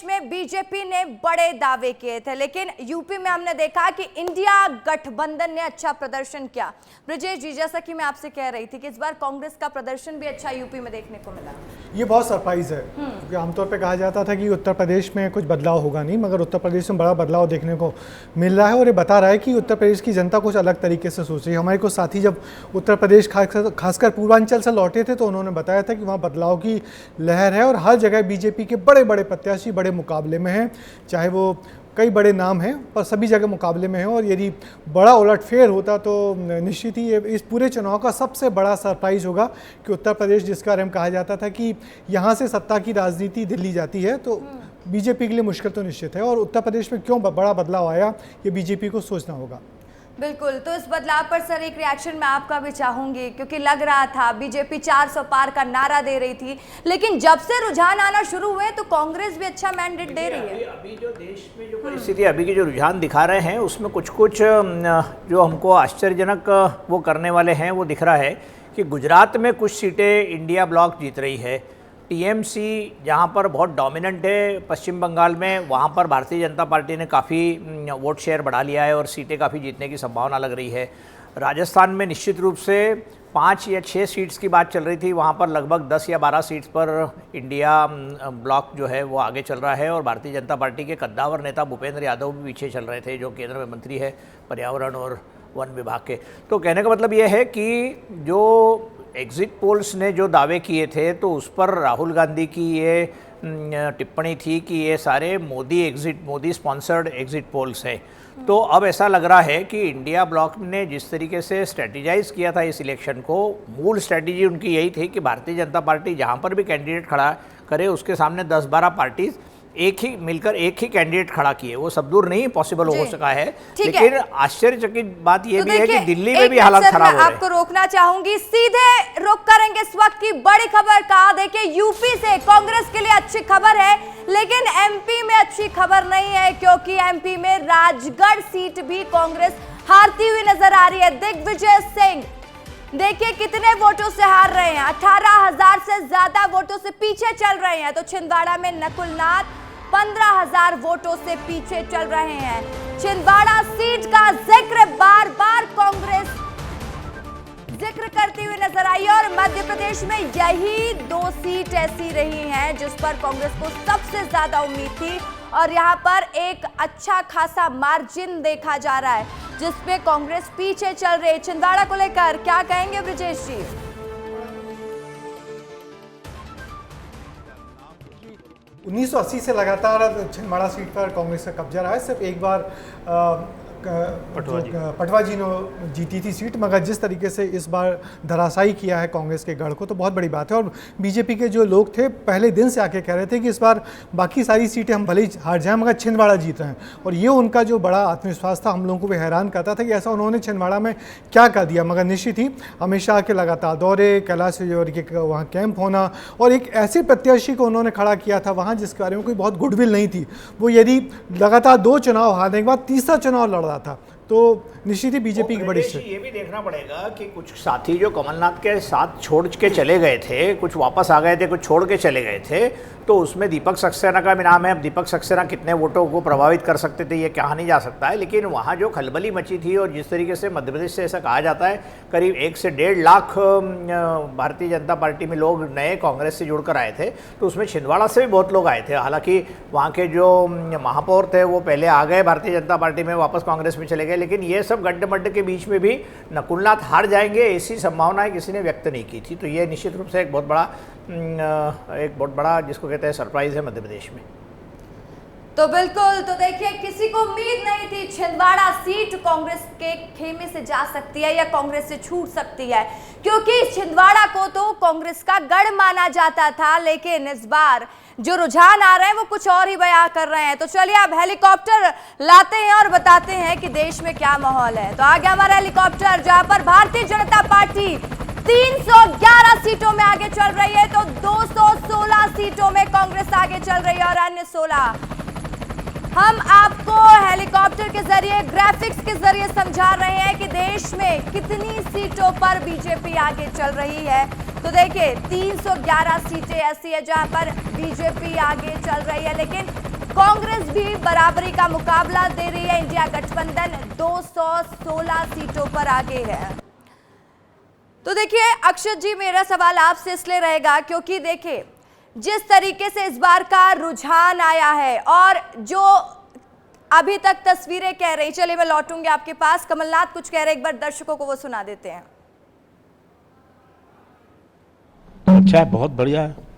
में बीजेपी ने बड़े दावे किए थे, लेकिन यूपी में हमने देखा कि इंडिया गठबंधन ने अच्छा प्रदर्शन किया। ब्रजेश जी, जैसा कि मैं आपसे कह रही थी कि इस बार कांग्रेस का प्रदर्शन भी अच्छा यूपी में देखने को मिला। ये बहुत सरप्राइज है क्योंकि आमतौर पे कहा जाता था कि उत्तर प्रदेश में कुछ बदलाव होगा नहीं, मगर उत्तर प्रदेश में बड़ा बदलाव देखने को मिल रहा है और ये बता रहा है कि उत्तर प्रदेश की जनता कुछ अलग तरीके से सोच रही है। हमारे कुछ साथी जब उत्तर प्रदेश खासकर पूर्वांचल से लौटे थे तो उन्होंने बताया था कि वहाँ बदलाव की लहर है और हर जगह बीजेपी के बड़े बड़े प्रत्याशी बड़े मुकाबले में हैं, चाहे वो कई बड़े नाम हैं पर सभी जगह मुकाबले में हैं। और यदि बड़ा उलटफेर होता तो निश्चित ही इस पूरे चुनाव का सबसे बड़ा सरप्राइज होगा कि उत्तर प्रदेश, जिसका बारे में कहा जाता था कि यहाँ से सत्ता की राजनीति दिल्ली जाती है, तो बीजेपी के लिए मुश्किल तो निश्चित है। और उत्तर प्रदेश में क्यों बड़ा बदलाव आया ये बीजेपी को सोचना होगा। बिल्कुल, तो इस बदलाव पर सर एक रिएक्शन मैं आपका भी चाहूंगी, क्योंकि लग रहा था बीजेपी 400 पार का नारा दे रही थी, लेकिन जब से रुझान आना शुरू हुए तो कांग्रेस भी अच्छा मैंडेट दे रही है। अभी जो देश में जो परिस्थिति अभी के जो रुझान दिखा रहे हैं उसमें कुछ जो हमको आश्चर्यजनक वो करने वाले हैं वो दिख रहा है कि गुजरात में कुछ सीटें इंडिया ब्लॉक जीत रही है। टीएमसी जहाँ पर बहुत डोमिनेंट है पश्चिम बंगाल में, वहाँ पर भारतीय जनता पार्टी ने काफ़ी वोट शेयर बढ़ा लिया है और सीटें काफ़ी जीतने की संभावना लग रही है। राजस्थान में निश्चित रूप से 5 या 6 सीट्स की बात चल रही थी, वहाँ पर लगभग 10 या 12 सीट्स पर इंडिया ब्लॉक जो है वो आगे चल रहा है और भारतीय जनता पार्टी के कद्दावर नेता भूपेंद्र यादव भी पीछे चल रहे थे, जो केंद्र में मंत्री है पर्यावरण और वन विभाग के। तो कहने का मतलब ये है कि जो एग्ज़िट पोल्स ने जो दावे किए थे तो उस पर राहुल गांधी की ये टिप्पणी थी कि ये सारे मोदी स्पॉन्सर्ड एग्ज़िट पोल्स हैं। तो अब ऐसा लग रहा है कि इंडिया ब्लॉक ने जिस तरीके से स्ट्रेटेजाइज किया था इस इलेक्शन को, मूल स्ट्रेटेजी उनकी यही थी कि भारतीय जनता पार्टी जहाँ पर भी कैंडिडेट खड़ा करे उसके सामने 10-12 पार्टीज मिलकर एक ही कैंडिडेट खड़ा किए। वो सब दूर नहीं पॉसिबल हो सका है, लेकिन आश्चर्यचकित बात यह भी है कि दिल्ली में भी हालात खराब हो रहे हैं। आपको रोकना चाहूंगी, सीधे रुक करेंगे इस वक्त की बड़ी खबर का। देखिए, यूपी से कांग्रेस के लिए अच्छी खबर है, लेकिन एमपी में अच्छी खबर नहीं है, क्योंकि एमपी में राजगढ़ सीट भी कांग्रेस हारती हुई नजर आ रही है। दिग्विजय सिंह देखिए कितने वोटों से हार रहे हैं, 18,000 से ज्यादा वोटों से पीछे चल रहे हैं। तो छिंदवाड़ा में नकुल नाथ 15,000 वोटों से पीछे चल रहे हैं। छिंदवाड़ा सीट का जिक्र बार बार कांग्रेस जिक्र करती हुई नजर आई और मध्य प्रदेश में यही 2 सीट ऐसी रही हैं जिस पर कांग्रेस को सबसे ज्यादा उम्मीद थी और यहां पर एक अच्छा खासा मार्जिन देखा जा रहा है जिसपे कांग्रेस पीछे चल रही है। छिंदवाड़ा को लेकर क्या कहेंगे ब्रजेश जी? 1980 से लगातार छिंदवाड़ा सीट पर कांग्रेस का कब्जा रहा है। सिर्फ एक बार पटवा जी ने जीती थी सीट, मगर जिस तरीके से इस बार धराशायी किया है कांग्रेस के गढ़ को तो बहुत बड़ी बात है। और बीजेपी के जो लोग थे पहले दिन से आके कह रहे थे कि इस बार बाकी सारी सीटें हम भले ही हार जाएं मगर छिंदवाड़ा जीत रहे हैं, और ये उनका जो बड़ा आत्मविश्वास था हम लोगों को भी हैरान करता था कि ऐसा उन्होंने छिंदवाड़ा में क्या कर दिया। मगर निश्चित ही अमित शाह के लगातार दौरे, कैलाश विजयवर्गीय के वहाँ कैंप होना और एक ऐसे प्रत्याशी को उन्होंने खड़ा किया था वहाँ जिसके बारे में कोई बहुत गुडविल नहीं थी, वो यदि लगातार 2 चुनाव हारने के बाद तीसरा चुनाव लड़ रहा था, तो निश्चित ही बीजेपी की बड़ी ये भी देखना पड़ेगा कि कुछ साथी जो कमलनाथ के साथ छोड़ के चले गए थे, कुछ वापस आ गए थे, कुछ छोड़ के चले गए थे, तो उसमें दीपक सक्सेना का भी नाम है। अब दीपक सक्सेना कितने वोटों को प्रभावित कर सकते थे ये कहा नहीं जा सकता है, लेकिन वहाँ जो खलबली मची थी और जिस तरीके से मध्य प्रदेश से ऐसा कहा जाता है करीब 1 से 1.5 लाख भारतीय जनता पार्टी में लोग नए कांग्रेस से जुड़कर आए थे, तो उसमें छिंदवाड़ा से भी बहुत लोग आए थे। हालांकि वहाँ के जो महापौर थे वो पहले आ गए भारतीय जनता पार्टी में, वापस कांग्रेस में चले गए, लेकिन ये सब गड्ढे के बीच में भी नकुलनाथ हार जाएंगे ऐसी संभावनाएं किसी ने व्यक्त नहीं की थी। तो ये निश्चित रूप से एक बहुत बड़ा जिसको कहते हैं सरप्राइज है मध्य प्रदेश में। तो बिल्कुल, तो देखिए किसी को उम्मीद नहीं थी छिंदवाड़ा सीट कांग्रेस के खेमे से जा सकती है या कांग्रेस से छूट सकती है, क्योंकि छिंदवाड़ा को तो कांग्रेस का गढ़ माना जाता था, लेकिन इस बार जो रुझान आ रहे हैं वो कुछ और ही बयां कर रहे हैं। तो चलिए अब हेलीकॉप्टर लाते हैं और बताते हैं कि देश में क्या माहौल है। तो आगे हमारा हेलीकॉप्टर, जहां पर भारतीय जनता पार्टी 311 सीटों में आगे चल रही है, तो 216 सीटों में कांग्रेस आगे चल रही है और अन्य 16 हम आपको हेलीकॉप्टर के जरिए, ग्राफिक्स के जरिए समझा रहे हैं कि देश में कितनी सीटों पर बीजेपी आगे चल रही है। तो देखिए 311 सीटें ऐसी है जहां पर बीजेपी आगे चल रही है, लेकिन कांग्रेस भी बराबरी का मुकाबला दे रही है। इंडिया गठबंधन 216 सीटों पर आगे है। तो देखिए अक्षत जी, मेरा सवाल आपसे इसलिए रहेगा क्योंकि देखिए जिस तरीके से इस बार का रुझान आया है और जो अभी तक तस्वीरें कह रही, चलिए मैं लौटूंगी आपके पास। कमलनाथ कुछ कह रहे, एक बार दर्शकों को वो सुना देते हैं। अच्छा है, बहुत बढ़िया है।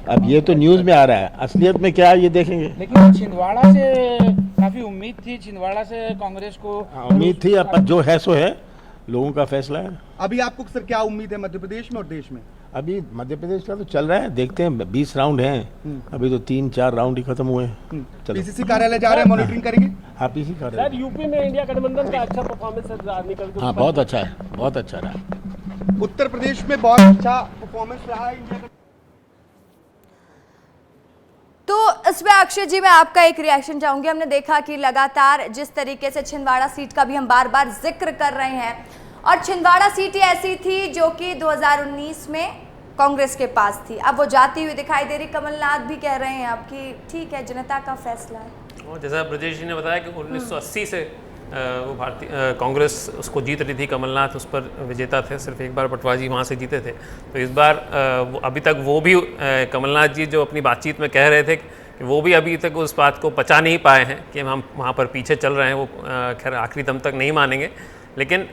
अब ये तो न्यूज में आ रहा है, असलियत में क्या है ये देखेंगे। लेकिन छिंदवाड़ा से काफी उम्मीद थी, छिंदवाड़ा से कांग्रेस को उम्मीद थी, अब जो है सो है, लोगों का फैसला है। अभी आपको सर क्या उम्मीद है मध्य प्रदेश में और देश में? अभी मध्य प्रदेश का तो चल रहा है, देखते हैं। 20 राउंड हैं, अभी तो 3-4 राउंड ही खत्म हुए हैं। चलो, पीसीसी कार्यालय जा रहे हैं, मॉनिटरिंग करेंगे। हाँ पीसी कार्यालय। सर यूपी में इंडिया गठबंधन का अच्छा परफॉर्मेंस निकल के हाँ बहुत अच्छा है, बहुत अच्छा रहा। उत्तर प्रदेश में बहुत अच्छा परफॉर्मेंस रहा है इंडिया का। तो इसमें अक्षय जी मैं आपका एक रिएक्शन चाहूंगी। हमने देखा कि लगातार जिस तरीके से छिंदवाड़ा सीट का भी हम बार बार जिक्र कर रहे हैं, और छिंदवाड़ा सीट ही ऐसी थी जो कि 2019 में कांग्रेस के पास थी, अब वो जाती हुई दिखाई दे रही। कमलनाथ भी कह रहे हैं अब कि ठीक है, जनता का फैसला है। और जैसा ब्रजेश जी ने बताया कि 1980 से वो भारतीय कांग्रेस उसको जीत रही थी, कमलनाथ उस पर विजेता थे, सिर्फ एक बार पटवा जी वहाँ से जीते थे। तो इस बार अभी तक वो भी कमलनाथ जी जो अपनी बातचीत में कह रहे थे कि वो भी अभी तक उस बात को पचा नहीं पाए हैं कि हम वहाँ पर पीछे चल रहे हैं। वो खैर आखिरी दम तक नहीं मानेंगे, लेकिन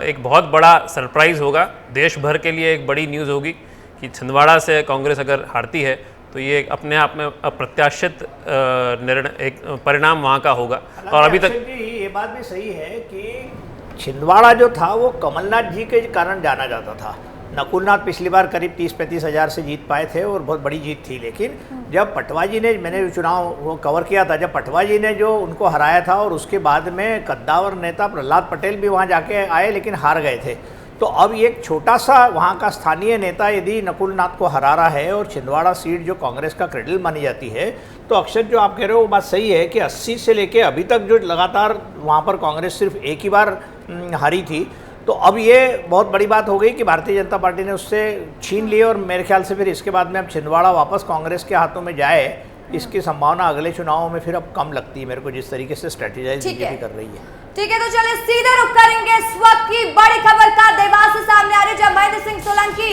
एक बहुत बड़ा सरप्राइज़ होगा, देश भर के लिए एक बड़ी न्यूज़ होगी कि छिंदवाड़ा से कांग्रेस अगर हारती है तो ये अपने आप में अप्रत्याशित निर्णय, एक परिणाम वहाँ का होगा। और अभी तक ये बात भी सही है कि छिंदवाड़ा जो था वो कमलनाथ जी के कारण जाना जाता था। नकुलनाथ पिछली बार करीब 30-35 हज़ार से जीत पाए थे और बहुत बड़ी जीत थी, लेकिन जब पटवा जी ने, मैंने चुनाव वो कवर किया था, जब पटवा जी ने जो उनको हराया था और उसके बाद में कद्दावर नेता प्रहलाद पटेल भी वहाँ जाके आए लेकिन हार गए थे। तो अब एक छोटा सा वहाँ का स्थानीय नेता यदि नकुलनाथ को हरा रहा है और छिंदवाड़ा सीट जो कांग्रेस का क्रेडिल मानी जाती है, तो अक्षर जो आप कह रहे हो वो बात सही है कि 80 से लेके अभी तक जो लगातार वहाँ पर कांग्रेस सिर्फ एक ही बार हारी थी, तो अब ये बहुत बड़ी बात हो गई कि भारतीय जनता पार्टी ने उससे छीन ली। और मेरे ख्याल से फिर इसके बाद में अब छिंदवाड़ा वापस कांग्रेस के हाथों में जाए, इसकी संभावना अगले चुनावों में फिर अब कम लगती है मेरे को, जिस तरीके से स्ट्रेटेजाइज बीजेपी कर रही है। ठीक है, तो चलिए सीधे रुक करेंगे इस वक्त की बड़ी खबर का। देवास से सामने आ रही है, जब महेंद्र सिंह सोलंकी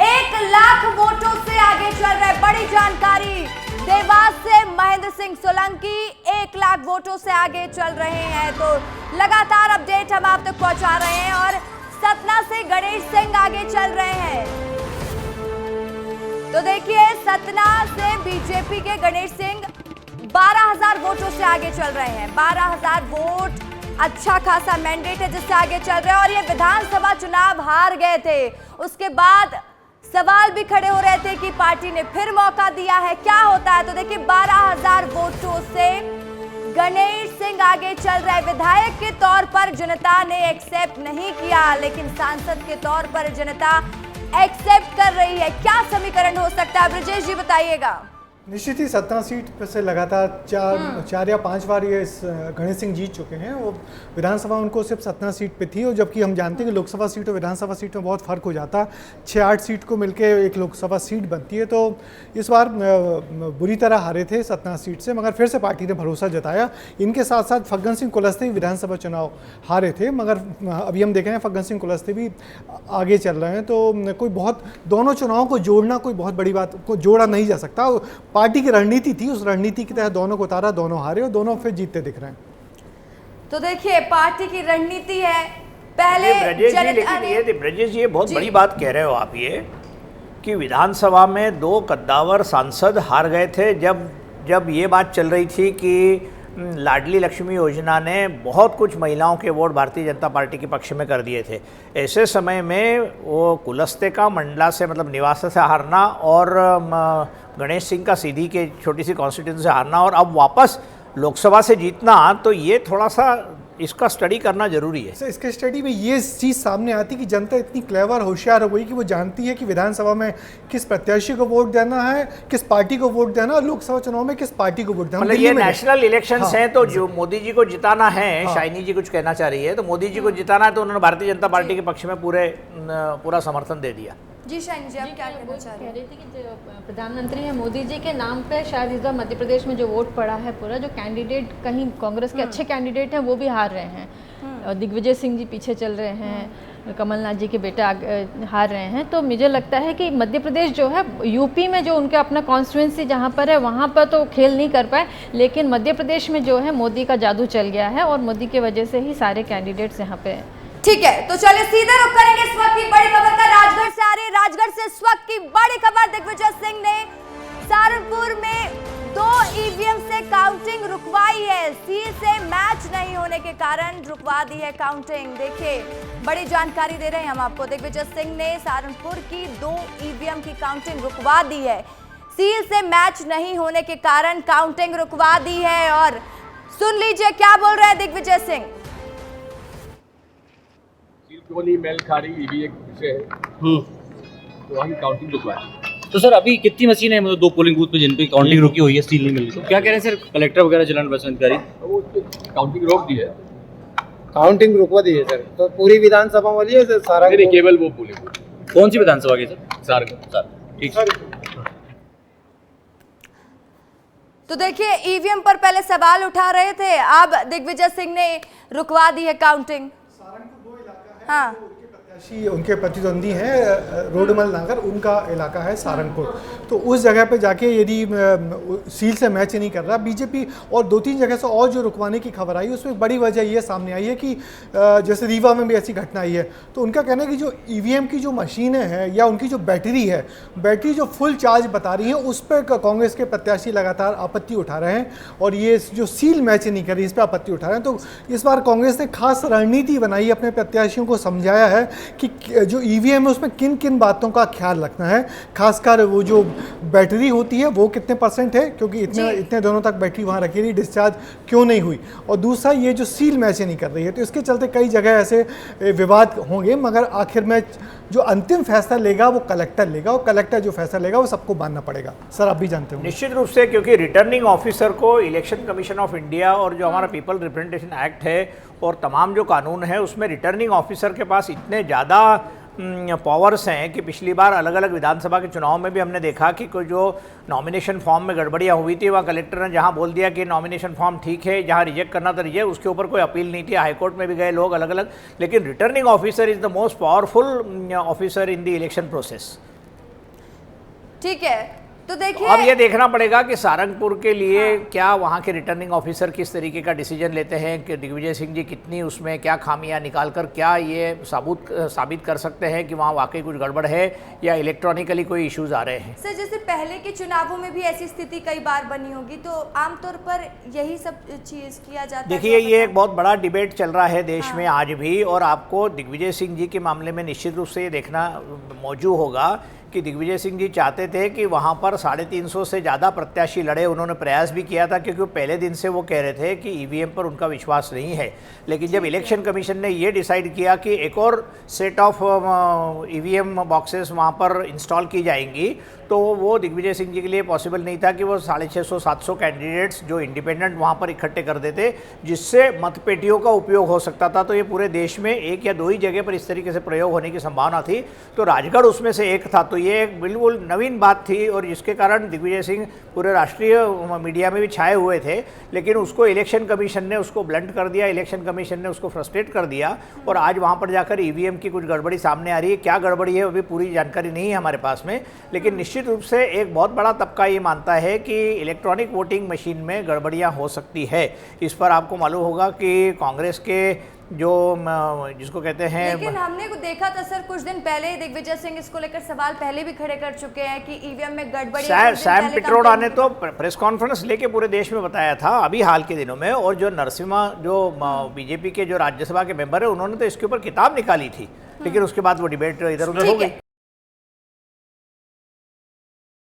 1 लाख वोटों से आगे चल रहे। बड़ी जानकारी, देवास से महेंद्र सिंह सोलंकी 1 लाख वोटों से आगे चल रहे हैं। तो लगातार अपडेट हम आप तक पहुंचा रहे हैं। और सतना से गणेश सिंह आगे चल रहे हैं। तो देखिए सतना से बीजेपी के गणेश सिंह 12,000 वोटों से आगे चल रहे हैं। 12,000 वोट अच्छा खासा मैंडेट है जिससे आगे चल रहे हैं। और ये विधानसभा चुनाव हार गए थे, उसके बाद सवाल भी खड़े हो रहे थे कि पार्टी ने फिर मौका दिया है, क्या होता है। तो देखिए 12,000 वोटों से गणेश सिंह आगे चल रहे। विधायक के तौर पर जनता ने एक्सेप्ट नहीं किया, लेकिन सांसद के तौर पर जनता एक्सेप्ट कर रही है। क्या समीकरण हो सकता है, ब्रजेश जी बताइएगा। निश्चित ही सतना सीट पर से लगातार 4 या 5 बार ये गणेश सिंह जीत चुके हैं। वो विधानसभा उनको सिर्फ सतना सीट पे थी, और जबकि हम जानते हैं कि लोकसभा सीट और विधानसभा सीट में बहुत फ़र्क हो जाता, 6-8 सीट को मिलके एक लोकसभा सीट बनती है। तो इस बार बुरी तरह हारे थे सतना सीट से, मगर फिर से पार्टी ने भरोसा जताया। इनके साथ साथ फग्गन सिंह कुलस्ते भी विधानसभा चुनाव हारे थे, मगर अभी हम देख रहे हैं फग्गन सिंह कुलस्ते भी आगे चल रहे हैं। तो कोई बहुत, दोनों चुनावों को जोड़ना कोई बहुत बड़ी बात को जोड़ा नहीं जा सकता। पार्टी की रणनीति थी, उस रणनीति के तहत दोनों को उतारा, दोनों हारे और दोनों फिर जीतते दिख रहे हैं। तो देखिए पार्टी की रणनीति है, पहले ब्रजेश जी ये बहुत बड़ी बात कह रहे हो आप, ये कि विधानसभा में 2 कद्दावर सांसद हार गए थे जब ये बात चल रही थी कि लाडली लक्ष्मी योजना ने बहुत कुछ महिलाओं के वोट भारतीय जनता पार्टी के पक्ष में कर दिए थे। ऐसे समय में वो कुलस्ते का मंडला से, मतलब निवासा से हारना, और गणेश सिंह का सीधी के छोटी सी कॉन्स्टिट्यूंसी से हारना, और अब वापस लोकसभा से जीतना, तो ये थोड़ा सा इसका स्टडी करना जरूरी है। इसके स्टडी में ये चीज़ सामने आती कि जनता इतनी क्लेवर, होशियार हो गई कि वो जानती है कि विधानसभा में किस प्रत्याशी को वोट देना है, किस पार्टी को वोट देना, और लोकसभा चुनाव में किस पार्टी को वोट देना। मतलब ये नेशनल इलेक्शंस हैं, तो जो मोदी जी को जिताना है, शाइनी जी कुछ कहना चाह रही है, तो मोदी जी को जिताना है तो उन्होंने भारतीय जनता पार्टी के पक्ष में पूरा समर्थन दे दिया। जी शाइन जी, आप क्या कहना वो चाह कह रहे हैं? रही थी कि जो प्रधानमंत्री हैं मोदी जी के नाम पे शायद इस बार मध्य प्रदेश में जो वोट पड़ा है पूरा, जो कैंडिडेट कहीं कांग्रेस के अच्छे कैंडिडेट हैं वो भी हार रहे हैं और दिग्विजय सिंह जी पीछे चल रहे हैं, कमलनाथ जी के बेटे हार रहे हैं। तो मुझे लगता है कि मध्य प्रदेश जो है, यूपी में जो उनका अपना कॉन्स्टिट्यूंसी जहाँ पर है वहाँ पर तो खेल नहीं कर पाए, लेकिन मध्य प्रदेश में जो है मोदी का जादू चल गया है और मोदी की वजह से ही सारे कैंडिडेट्स यहाँ पे हैं। ठीक है, तो चलिए सीधे रुक करेंगे इस वक्त की बड़ी खबर का। राजगढ़ से आ रही है, राजगढ़ से इस वक्त की बड़ी खबर। दिग्विजय सिंह ने सहारनपुर में 2 ईवीएम से काउंटिंग रुकवाई है। सील से मैच नहीं होने के कारण रुकवा दी है काउंटिंग। देखिए, बड़ी जानकारी दे रहे हैं हम आपको। दिग्विजय सिंह ने सहारनपुर की 2 ईवीएम की काउंटिंग रुकवा दी है। सील से मैच नहीं होने के कारण काउंटिंग रुकवा दी है। और सुन लीजिए क्या बोल रहे हैं दिग्विजय सिंह। मेल खा रही ईवीएम से है तो वहाँ की काउंटिंग रुकवाई। तो सर अभी कितनी मशीनें हैं, मतलब 2 पोलिंग बूथ पे जिन पे काउंटिंग रुकी हुई है, स्टील नहीं मिली, तो क्या कह रहे हैं सर कलेक्टर वगैरह जिला निर्वाचन अधिकारी? वो काउंटिंग रोक दी है। काउंटिंग रुकवा दी है सर, तो पूरी विधानसभा वाली है सर सारा? नहीं, केवल वो पोलिंग बूथ। कौन सी विधानसभा की सर? सारंगपुर। ठीक सर। तो देखिए, ईवीएम पर पहले सवाल उठा रहे थे, अब दिग्विजय सिंह ने रुकवा दी है काउंटिंग। हाँ, उनके प्रतिद्वंदी हैं रोडमल नगर, उनका इलाका है सहारनपुर। तो उस जगह पे जाके यदि सील से मैच नहीं कर रहा बीजेपी, और 2-3 जगह से और जो रुकवाने की खबर आई उसमें बड़ी वजह ये सामने आई है कि जैसे रीवा में भी ऐसी घटना आई है। तो उनका कहना है कि जो ईवीएम की जो मशीनें हैं या उनकी जो बैटरी है, बैटरी जो फुल चार्ज बता रही है, उस पर कांग्रेस के प्रत्याशी लगातार आपत्ति उठा रहे हैं और ये जो सील मैच नहीं कर रही इस पर आपत्ति उठा रहे हैं। तो इस बार कांग्रेस ने खास रणनीति बनाई, अपने प्रत्याशियों को समझाया है कि जो ईवीएम है उसमें किन किन बातों का ख्याल रखना है। खासकर वो जो बैटरी होती है वो कितने % है, क्योंकि इतने दिनों तक बैटरी वहाँ रखी रही, डिस्चार्ज क्यों नहीं हुई। और दूसरा ये जो सील मैच नहीं कर रही है, तो इसके चलते कई जगह ऐसे विवाद होंगे, मगर आखिर में जो अंतिम फैसला लेगा वो कलेक्टर लेगा, और कलेक्टर जो फैसला लेगा वो सबको मानना पड़ेगा। सर आप भी जानते हो। निश्चित रूप से, क्योंकि रिटर्निंग ऑफिसर को इलेक्शन कमीशन ऑफ इंडिया और जो हमारा पीपल रिप्रेजेंटेशन एक्ट है और तमाम जो कानून है उसमें रिटर्निंग ऑफिसर के पास इतने ज़्यादा पावर्स हैं कि पिछली बार अलग अलग विधानसभा के चुनाव में भी हमने देखा कि कोई जो नॉमिनेशन फॉर्म में गड़बड़ियाँ हुई थी, वहाँ कलेक्टर ने जहाँ बोल दिया कि नॉमिनेशन फॉर्म ठीक है, जहाँ रिजेक्ट करना था रिजेक्ट, उसके ऊपर कोई अपील नहीं थी। हाईकोर्ट में भी गए लोग अलग अलग, लेकिन returning officer is the most powerful officer in the election process. ठीक है, तो देखिए अब ये देखना पड़ेगा कि सहारनपुर के लिए क्या वहाँ के रिटर्निंग ऑफिसर किस तरीके का डिसीजन लेते हैं कि दिग्विजय सिंह जी कितनी उसमें क्या खामियां निकालकर क्या ये साबित कर सकते हैं कि वहाँ वाकई कुछ गड़बड़ है या इलेक्ट्रॉनिकली कोई इश्यूज आ रहे हैं। सर, जैसे पहले के चुनावों में भी ऐसी स्थिति कई बार बनी होगी, तो आमतौर पर यही सब चीज किया जाता है। देखिए, ये एक बहुत बड़ा डिबेट चल रहा है देश में आज भी, और आपको दिग्विजय सिंह जी के मामले में निश्चित रूप से ये देखना मौजूद होगा कि दिग्विजय सिंह जी चाहते थे कि वहाँ पर 350 से ज़्यादा प्रत्याशी लड़े। उन्होंने प्रयास भी किया था, क्योंकि पहले दिन से वो कह रहे थे कि ईवीएम पर उनका विश्वास नहीं है। लेकिन जब इलेक्शन कमीशन ने ये डिसाइड किया कि एक और सेट ऑफ ईवीएम बॉक्सेस वहाँ पर इंस्टॉल की जाएंगी, तो वो दिग्विजय सिंह जी के लिए पॉसिबल नहीं था कि वो 650-700 कैंडिडेट्स जो इंडिपेंडेंट वहाँ पर इकट्ठे कर देते, जिससे मतपेटियों का उपयोग हो सकता था। तो ये पूरे देश में 1 या 2 ही जगह पर इस तरीके से प्रयोग होने की संभावना थी, तो राजगढ़ उसमें से एक था। तो ये एक बिल्कुल नवीन बात थी, और जिसके कारण दिग्विजय सिंह पूरे राष्ट्रीय मीडिया में भी छाए हुए थे, लेकिन उसको इलेक्शन कमीशन ने उसको ब्लंट कर दिया, इलेक्शन कमीशन ने उसको फ्रस्ट्रेट कर दिया, और आज वहाँ पर जाकर ईवीएम की कुछ गड़बड़ी सामने आ रही है। क्या गड़बड़ी है अभी पूरी जानकारी नहीं है हमारे पास में, लेकिन निश्चित रूप से एक बहुत बड़ा तबका ये मानता है कि इलेक्ट्रॉनिक वोटिंग मशीन में गड़बड़ियाँ हो सकती है। इस पर आपको मालूम होगा कि कांग्रेस के जो जिसको कहते हैं, लेकिन हमने देखा था सर कुछ दिन पहले दिग्विजय सिंह इसको लेकर सवाल पहले भी खड़े कर चुके हैं कि ईवीएम में गड़बड़ी है। सैम पिट्रोडा ने तो प्रेस कॉन्फ्रेंस लेके पूरे देश में बताया था अभी हाल के दिनों में, और जो नरसिम्हा जो बीजेपी के जो राज्यसभा के मेंबर है उन्होंने तो इसके ऊपर किताब निकाली थी, लेकिन उसके बाद वो डिबेट इधर उधर हो गई।